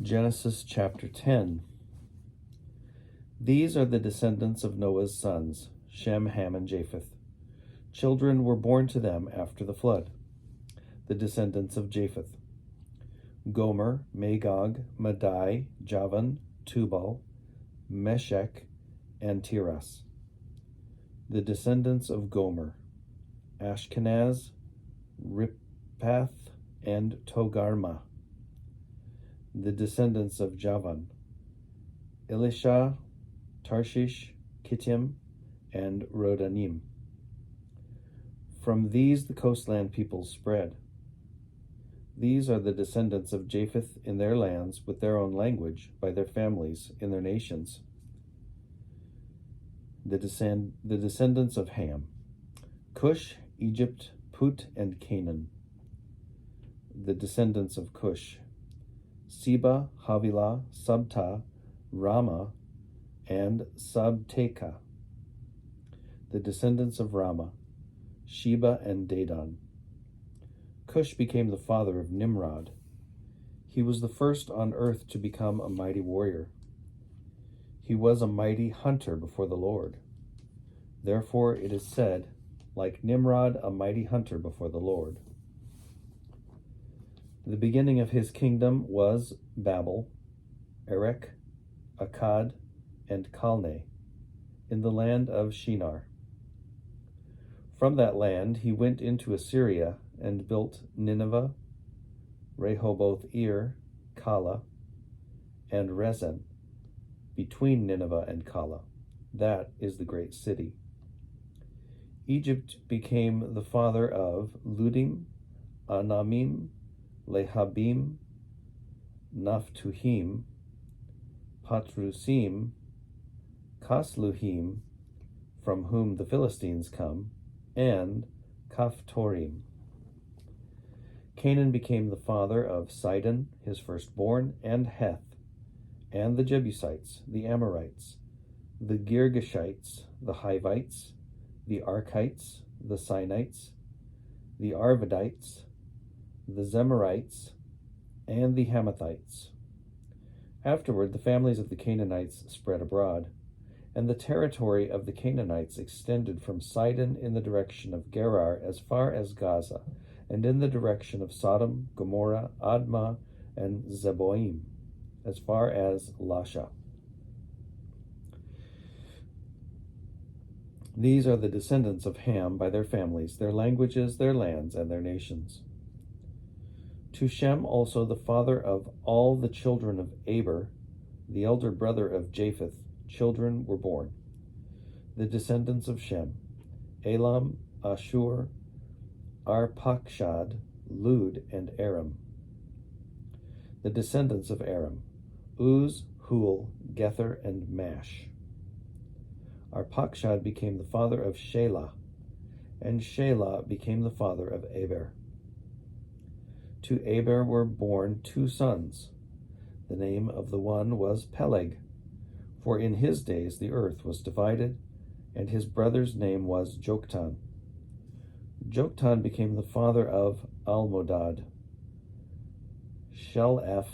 Genesis chapter 10. These are the descendants of Noah's sons, Shem, Ham, and Japheth. Children were born to them after the flood. The descendants of Japheth: Gomer, Magog, Madai, Javan, Tubal, Meshech, and Tiras. The descendants of Gomer: Ashkenaz, Riphath, and Togarmah. The descendants of Javan: Elisha, Tarshish, Kittim, and Rodanim. From these the coastland peoples spread. These are the descendants of Japheth in their lands, with their own language, by their families, in their nations. The descendants of Ham: Cush, Egypt, Put, and Canaan. The descendants of Cush: Seba, Havilah, Sabta, Ramah, and Sabteka. The descendants of Ramah: Sheba and Dedan. Cush became the father of Nimrod. He was the first on earth to become a mighty warrior. He was a mighty hunter before the Lord. Therefore it is said, like Nimrod, a mighty hunter before the Lord. The beginning of his kingdom was Babel, Erech, Akkad, and Calneh, in the land of Shinar. From that land he went into Assyria and built Nineveh, Rehoboth-ir, Calah, and Resen, between Nineveh and Calah. That is the great city. Egypt became the father of Ludim, Anamim, Lehabim, Naphtuhim, Patrusim, Kasluhim, from whom the Philistines come, and Kaphtorim. Canaan became the father of Sidon, his firstborn, and Heth, and the Jebusites, the Amorites, the Girgashites, the Hivites, the Arkites, the Sinites, the Arvadites, the Zemarites, and the Hamathites. Afterward, the families of the Canaanites spread abroad, and the territory of the Canaanites extended from Sidon in the direction of Gerar as far as Gaza, and in the direction of Sodom, Gomorrah, Admah, and Zeboim, as far as Lasha. These are the descendants of Ham by their families, their languages, their lands, and their nations. To Shem also, the father of all the children of Aber, the elder brother of Japheth, children were born. The descendants of Shem: Elam, Ashur, Arpachshad, Lud, and Aram. The descendants of Aram: Uz, Hul, Gether, and Mash. Arpachshad became the father of Shelah, and Shelah became the father of Aber. To Aber were born 2 sons. The name of the one was Peleg, for in his days the earth was divided, and his brother's name was Joktan. Joktan became the father of Almodad, Shelef,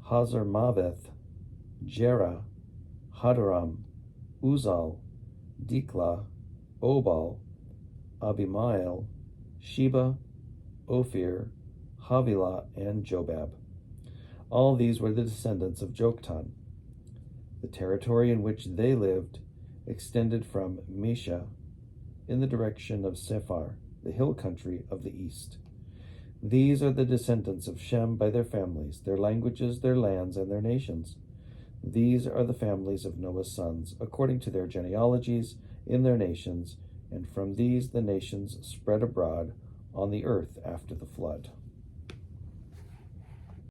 Hazarmaveth, Jerah, Hadaram, Uzal, Dikla, Obal, Abimael, Sheba, Ophir, Havilah, and Jobab. All these were the descendants of Joktan. The territory in which they lived extended from Mesha in the direction of Sephar, the hill country of the east. These are the descendants of Shem by their families, their languages, their lands, and their nations. These are the families of Noah's sons, according to their genealogies, in their nations, and from these the nations spread abroad on the earth after the flood.